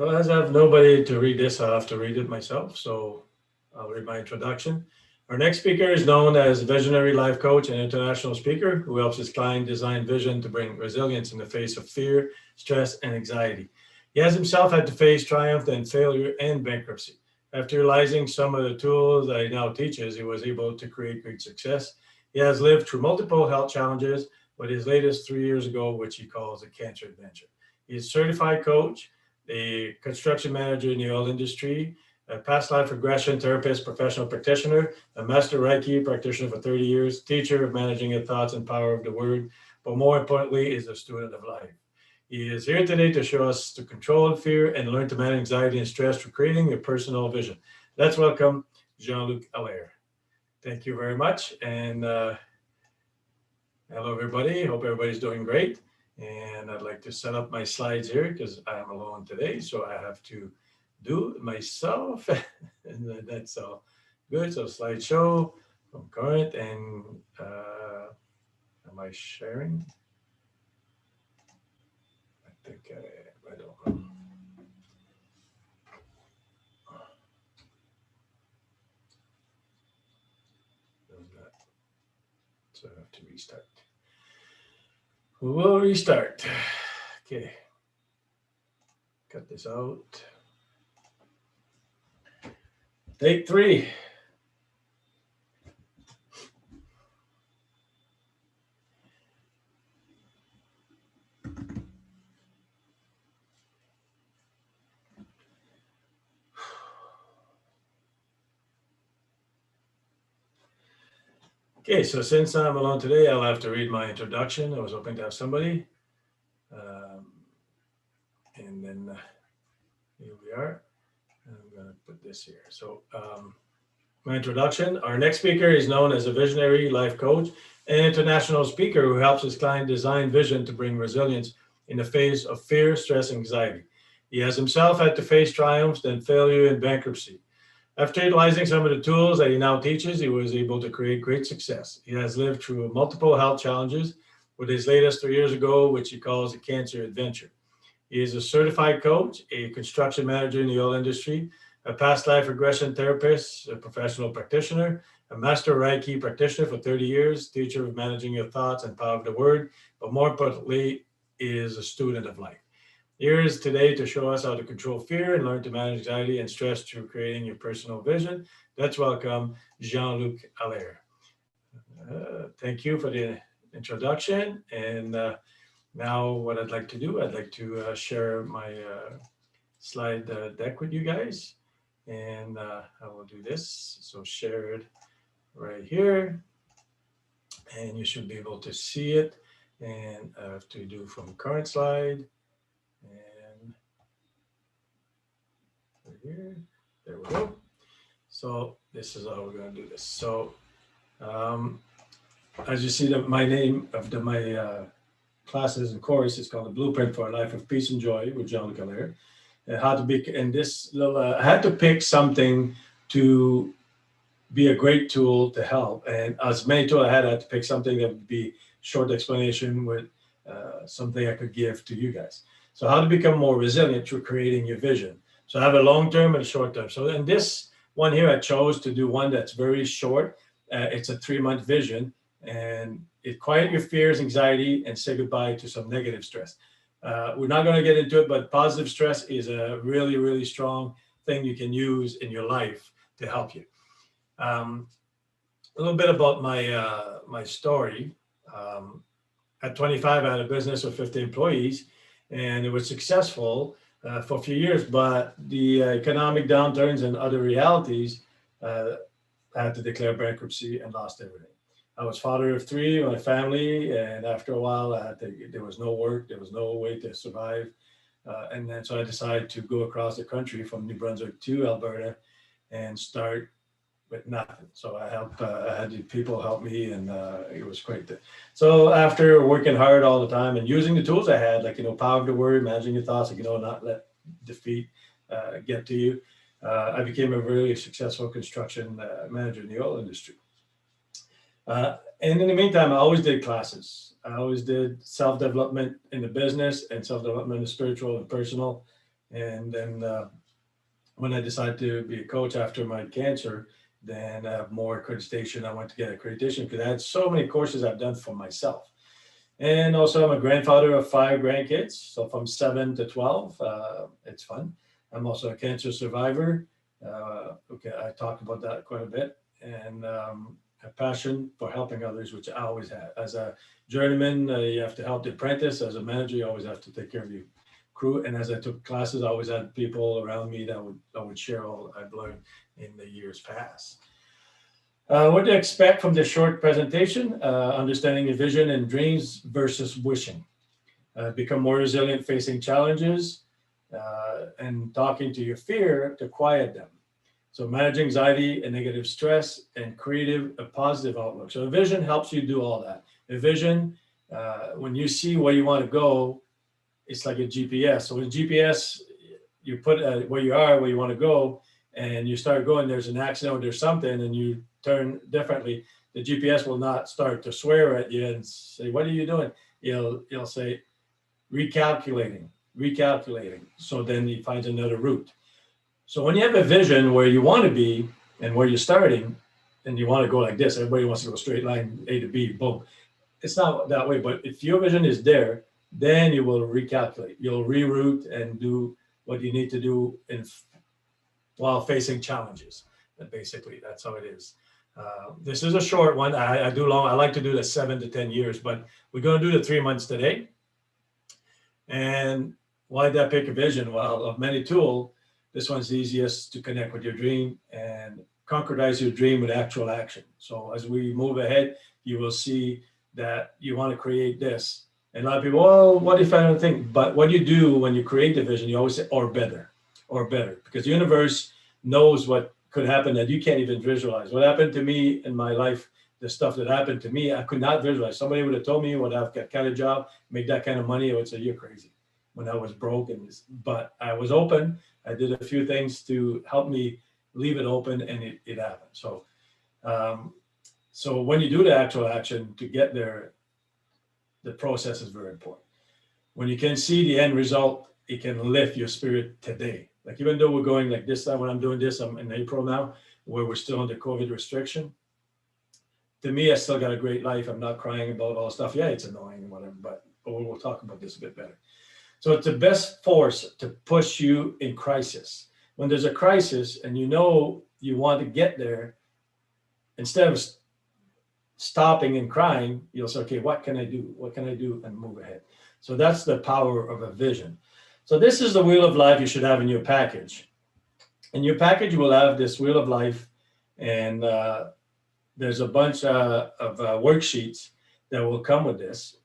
So as I have nobody to read this, I'll have to read it myself. So I'll read my introduction. Our next speaker is known as visionary life coach and international speaker who helps his client design vision to bring resilience in the face of fear, stress, and anxiety. He has himself had to face triumph and failure and bankruptcy. After realizing some of the tools that he now teaches, he was able to create great success. He has lived through multiple health challenges, but his latest 3 years ago, which he calls a cancer adventure. He's a certified coach, a construction manager in the oil industry, a past life regression therapist, professional practitioner, a master Reiki practitioner for 30 years, teacher of managing your thoughts and power of the word, but more importantly, is a student of life. He is here today to show us to control fear and learn to manage anxiety and stress through creating your personal vision. Let's welcome Jean-Luc Allaire. Thank you very much. And hello, everybody. Hope everybody's doing great. And I'd like to set up my slides here because I am alone today. So I have to do it myself. And that's all good. So slideshow from current. And am I sharing? I think I don't know. So I have to restart. We will restart. Okay. Cut this out. Take 3. Okay, so since I'm alone today, I'll have to read my introduction. I was hoping to have somebody. And then here we are. I'm going to put this here. So my introduction, our next speaker is known as a visionary life coach and international speaker who helps his client design vision to bring resilience in the face of fear, stress, and anxiety. He has himself had to face triumphs, then failure and bankruptcy. After utilizing some of the tools that he now teaches, he was able to create great success. He has lived through multiple health challenges with his latest 3 years ago, which he calls a cancer adventure. He is a certified coach, a construction manager in the oil industry, a past life regression therapist, a professional practitioner, a master Reiki practitioner for 30 years, teacher of managing your thoughts and power of the word, but more importantly, is a student of life. Here is today to show us how to control fear and learn to manage anxiety and stress through creating your personal vision. Let's welcome Jean-Luc Allaire. Thank you for the introduction. And now what I'd like to do, I'd like to share my slide deck with you guys. And I will do this. So share it right here. And you should be able to see it. And I have to do from current slide. And right here, there we go. So this is how we're going to do this. So as you see, my name of my classes and course is called The Blueprint for a Life of Peace and Joy with Jean-Luc Allaire. How to be, and this little, I had to pick something to be a great tool to help. And as many tools I had to pick something that would be short explanation with something I could give to you guys. So how to become more resilient through creating your vision. So I have a long term and a short term. So in this one here, I chose to do one that's very short. It's a 3-month vision, and it quiet your fears, anxiety, and say goodbye to some negative stress. We're not going to get into it, but positive stress is a really, really strong thing you can use in your life to help you. A little bit about my story. At 25, I had a business with 50 employees, and it was successful for a few years, but the economic downturns and other realities, I had to declare bankruptcy and lost everything. I was father of 3, my family, and after a while, there was no work, there was no way to survive. And then so I decided to go across the country from New Brunswick to Alberta and start with nothing. So I had the people help me, and it was great. So after working hard all the time and using the tools I had, like, power of the word, managing your thoughts, like, not let defeat get to you, I became a really successful construction manager in the oil industry. And in the meantime, I always did classes. I always did self-development in the business and self-development in the spiritual and personal. And then when I decided to be a coach after my cancer, then I have more accreditation. I went to get accreditation because I had so many courses I've done for myself. And also, I'm a grandfather of 5 grandkids. So from 7 to 12, it's fun. I'm also a cancer survivor. Okay, I talked about that quite a bit. And a passion for helping others, which I always had. As a journeyman, you have to help the apprentice. As a manager, you always have to take care of your crew. And as I took classes, I always had people around me that would share all I've learned in the years past. What to expect from this short presentation? Understanding your vision and dreams versus wishing. Become more resilient facing challenges and talking to your fear to quiet them. So manage anxiety and negative stress and creative a positive outlook. So a vision helps you do all that. A vision, when you see where you want to go, it's like a GPS. So with GPS, you put where you are, where you want to go, and you start going, there's an accident or there's something, and you turn differently. The GPS will not start to swear at you and say, what are you doing? You'll say, recalculating. So then he finds another route. So when you have a vision where you want to be and where you're starting, and you want to go like this, everybody wants to go straight line A to B, boom. It's not that way, but if your vision is there, then you will recalculate. You'll reroute and do what you need to do while facing challenges. And basically, that's how it is. This is a short one. I like to do the 7 to 10 years, but we're going to do the 3 months today. And why did I pick a vision? Well, of many tools, this one's the easiest to connect with your dream and concretize your dream with actual action. So as we move ahead, you will see that you want to create this. And a lot of people, well, what if I don't think? But what you do when you create the vision, you always say, or better, because the universe knows what could happen that you can't even visualize. What happened to me in my life, the stuff that happened to me, I could not visualize. Somebody would have told me would have that kind of job, make that kind of money, I would say, you're crazy. When I was broke, but I was open. I did a few things to help me leave it open, and it happened. So, so when you do the actual action to get there, the process is very important. When you can see the end result, it can lift your spirit today. Like even though we're going like this time when I'm doing this, I'm in April now, where we're still under COVID restriction. To me, I still got a great life. I'm not crying about all stuff. Yeah, it's annoying and whatever, but we'll talk about this a bit better. So it's the best force to push you in crisis. When there's a crisis and you know you want to get there, instead of stopping and crying, you'll say, okay, what can I do? What can I do? And move ahead. So that's the power of a vision. So this is the wheel of life you should have in your package. In your package, you will have this wheel of life, and there's a bunch of worksheets that will come with this.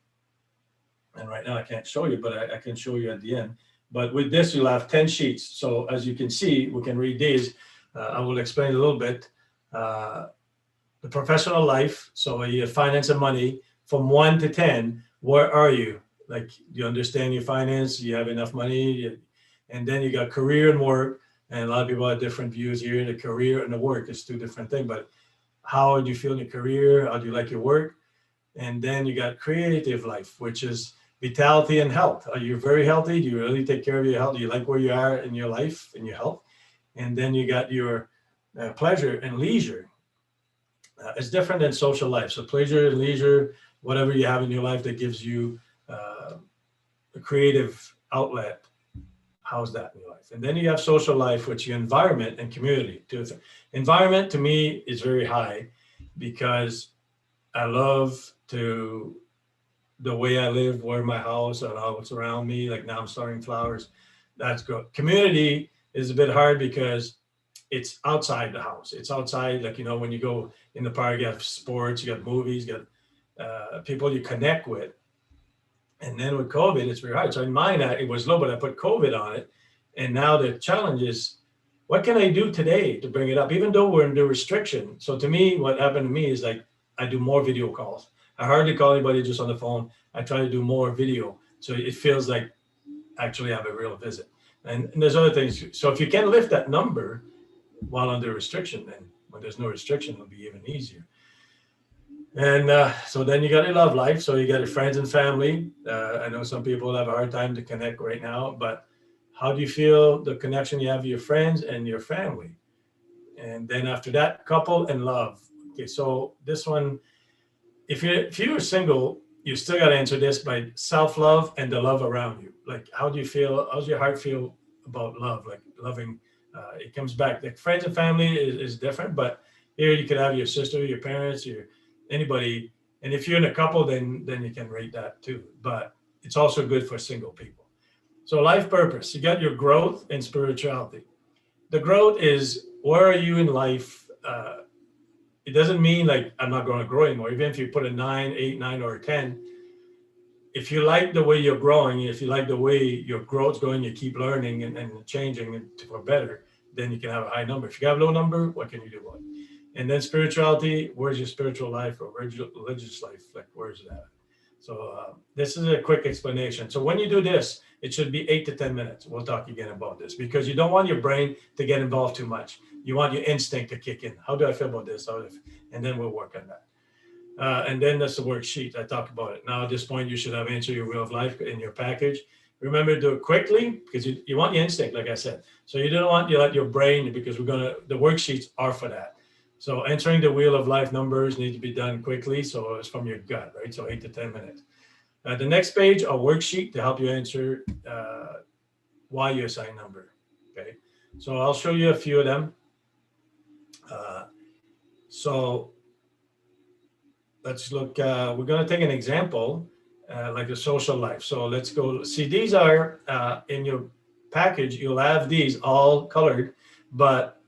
And right now I can't show you, but I can show you at the end. But with this, you'll have 10 sheets. So as you can see, we can read these. I will explain a little bit. The professional life, so your finance and money, from 1 to 10, where are you? Like, you understand your finance, you have enough money, and then you got career and work. And a lot of people have different views here. The career and the work is two different things, but how do you feel in your career? How do you like your work? And then you got creative life, which is vitality and health. Are you very healthy? Do you really take care of your health? Do you like where you are in your life and your health? And then you got your pleasure and leisure. It's different than social life. So pleasure and leisure, whatever you have in your life that gives you a creative outlet, how's that in your life? And then you have social life, which is your environment and community. Environment to me is very high because I love the way I live, where my house and how it's around me. Like now I'm starting flowers. That's good. Community is a bit hard because it's outside the house. It's outside, like, when you go in the park, you have sports, you got movies, you got people you connect with. And then with COVID, it's very hard. So in mine, it was low, but I put COVID on it. And now the challenge is, what can I do today to bring it up? Even though we're under restriction. So to me, what happened to me is like, I do more video calls. I hardly call anybody just on the phone. I try to do more video. So it feels like actually I have a real visit. And there's other things. So if you can lift that number while under restriction, then when there's no restriction, it'll be even easier. And so then you got your love life. So you got your friends and family. I know some people have a hard time to connect right now, but How do you feel the connection you have with your friends and your family? And then after that, couple and love. Okay, so this one, if you're single, you still got to answer this by self-love and the love around you. Like, how do you feel? How's your heart feel about love? Like loving, it comes back. Like friends and family is different, but here you could have your sister, your parents, your anybody. And if you're in a couple, then you can rate that too. But it's also good for single people. So life purpose, you got your growth and spirituality. The growth is where are you in life? It doesn't mean like I'm not going to grow anymore. Even if you put a 9, 8, 9, or a 10, if you like the way you're growing, if you like the way your growth's going, you keep learning and changing for better, then you can have a high number. If you have a low number, what can you do about it? And then spirituality, where's your spiritual life or where's your religious life? Like, where's that? So this is a quick explanation. So when you do this, it should be 8 to 10 minutes. We'll talk again about this because you don't want your brain to get involved too much. You want your instinct to kick in. How do I feel about this? And then we'll work on that. And then that's the worksheet. I talked about it. Now at this point, you should have answered your wheel of life in your package. Remember to do it quickly because you want your instinct, like I said. So you don't want you let your brain because the worksheets are for that. So entering the wheel of life numbers need to be done quickly. So it's from your gut, right? So 8 to 10 minutes. The next page, a worksheet to help you answer why you assign number. Okay. So I'll show you a few of them. So let's look, we're going to take an example like the social life. So let's go see, these are in your package. You'll have these all colored, but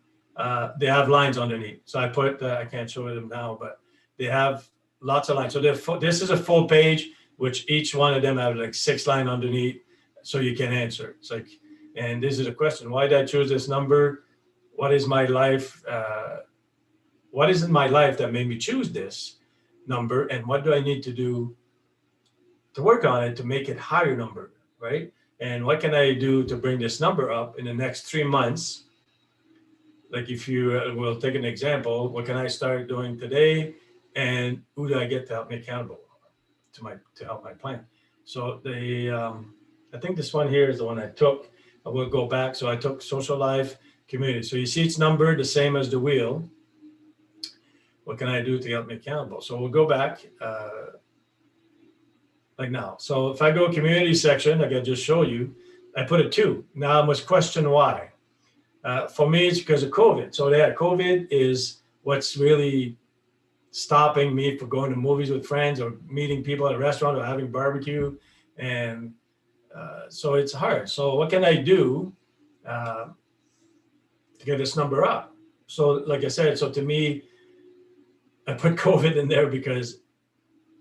they have lines underneath. So I put, I can't show them now, but they have lots of lines. So this is a full page, which each one of them have like 6 lines underneath. So you can answer. It's like, and this is a question. Why did I choose this number? What is my life? What is in my life that made me choose this number? And what do I need to do to work on it to make it higher number, right? And what can I do to bring this number up in the next 3 months? Like if you will take an example, what can I start doing today? And who do I get to help me accountable to help my plan? So I think this one here is the one I took. I will go back. So I took social life, community. So you see it's numbered the same as the wheel. What can I do to help me accountable? So we'll go back like now. So if I go community section, like I just showed you, I put a 2. Now I must question why. For me, it's because of COVID. So yeah, COVID is what's really stopping me from going to movies with friends or meeting people at a restaurant or having barbecue. And so it's hard. So what can I do to get this number up? So like I said, so to me, I put COVID in there because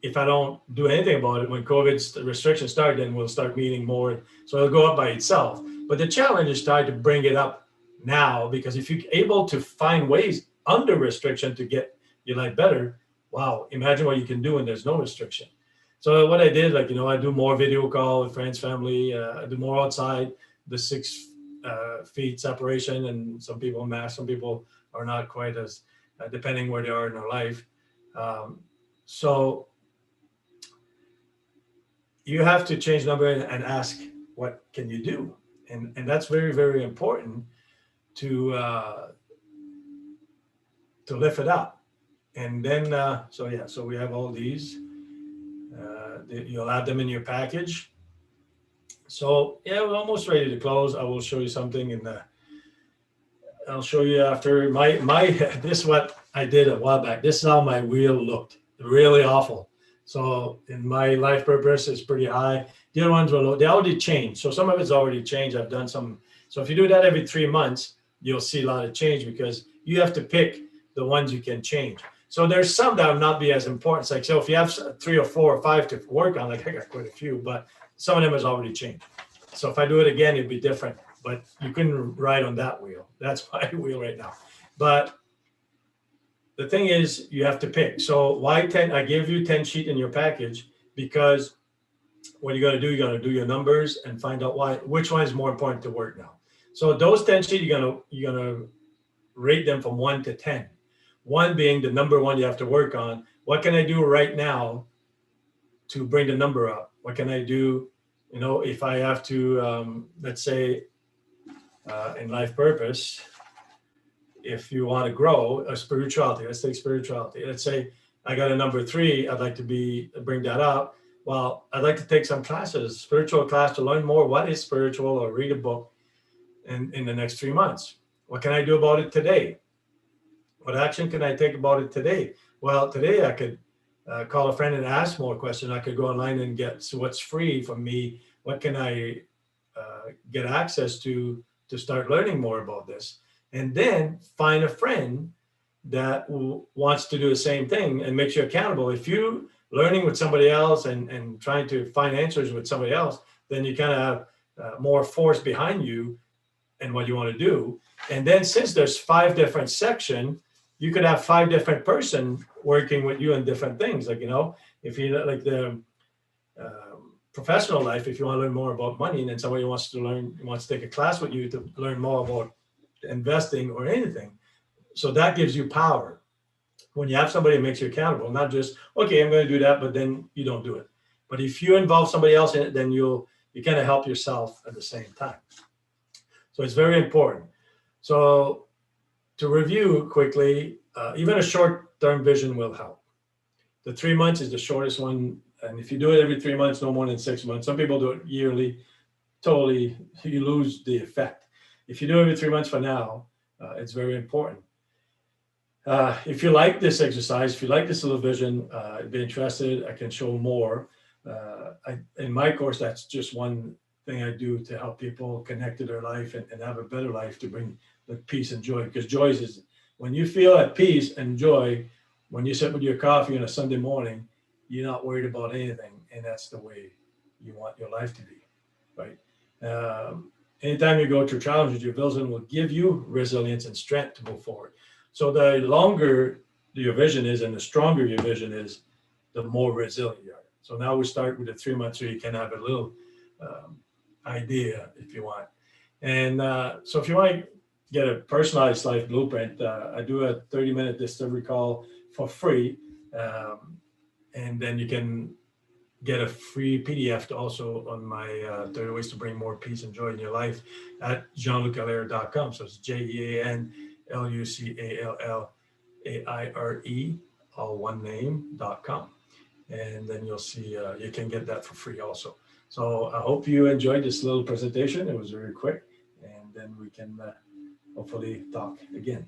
if I don't do anything about it, when COVID restrictions start, then we'll start meeting more. So it'll go up by itself. But the challenge is trying to bring it up now, because if you're able to find ways under restriction to get your life better, wow, imagine what you can do when there's no restriction. So what I did, like, I do more video call with friends, family, I do more outside, the 6 feet separation, and some people mask, some people are not quite as, depending where they are in their life. So you have to change number and ask, what can you do? And that's very, very important to lift it up. And then, so we have all these. You'll add them in your package. So yeah, we're almost ready to close. I will show you something I'll show you after my this is what I did a while back. This is how my wheel looked. Really awful. So in my life purpose, it's pretty high. The other ones were low. They already changed. So some of it's already changed. I've done some. So if you do that every 3 months, you'll see a lot of change because you have to pick the ones you can change. So there's some that will not be as important. It's like, so if you have 3 or 4 or 5 to work on, like I got quite a few, but some of them has already changed. So if I do it again, it'd be different, but you couldn't ride on that wheel. That's my wheel right now. But the thing is, you have to pick. So why 10? I gave you 10 sheet in your package because what you got to do, you got to do your numbers and find out which one is more important to work now. So those 10 sheet, you're gonna rate them from 1 to 10. 1 being the number 1 you have to work on. What can I do right now to bring the number up? What can I do? If I have to, let's say in life purpose, if you want to grow a spirituality, let's take spirituality. Let's say I got a number 3, I'd like to bring that up. Well, I'd like to take some classes, spiritual class, to learn more what is spiritual, or read a book in the next 3 months. What can I do about it today? What action can I take about it today? Well, today I could call a friend and ask more questions. I could go online and get what's free from me. What can I get access to start learning more about this? And then find a friend that wants to do the same thing and makes you accountable. If you learning with somebody else and trying to find answers with somebody else, then you kind of have more force behind you and what you want to do. And then since there's 5 different sections, you could have 5 different person working with you in different things. Like, if you like the professional life, if you want to learn more about money, and then somebody wants to take a class with you to learn more about investing or anything. So that gives you power. When you have somebody who makes you accountable, not just, okay, I'm going to do that, but then you don't do it. But if you involve somebody else in it, then you kind of help yourself at the same time. So it's very important. So to review quickly, even a short-term vision will help. The 3 months is the shortest one. And if you do it every 3 months, no more than 6 months. Some people do it yearly. Totally, you lose the effect. If you do it every 3 months for now, it's very important. If you like this exercise, if you like this little vision, I'd be interested. I can show more. In my course, that's just one thing I do to help people connect to their life and have a better life, to bring the peace and joy. Because joy is when you feel at peace and joy, when you sit with your coffee on a Sunday morning, you're not worried about anything. And that's the way you want your life to be, right? Anytime you go through challenges, your vision will give you resilience and strength to move forward. So the longer your vision is and the stronger your vision is, the more resilient you are. So now we start with the 3 months so you can have a little idea if you want. And so if you want to get a personalized life blueprint, I do a 30-minute discovery call for free. And then you can get a free PDF also on my 30 ways to bring more peace and joy in your life at jeanlucallaire.com. So it's JeanLucallaire, all one name.com. And then you'll see you can get that for free also. So I hope you enjoyed this little presentation. It was very quick, and then we can hopefully talk again.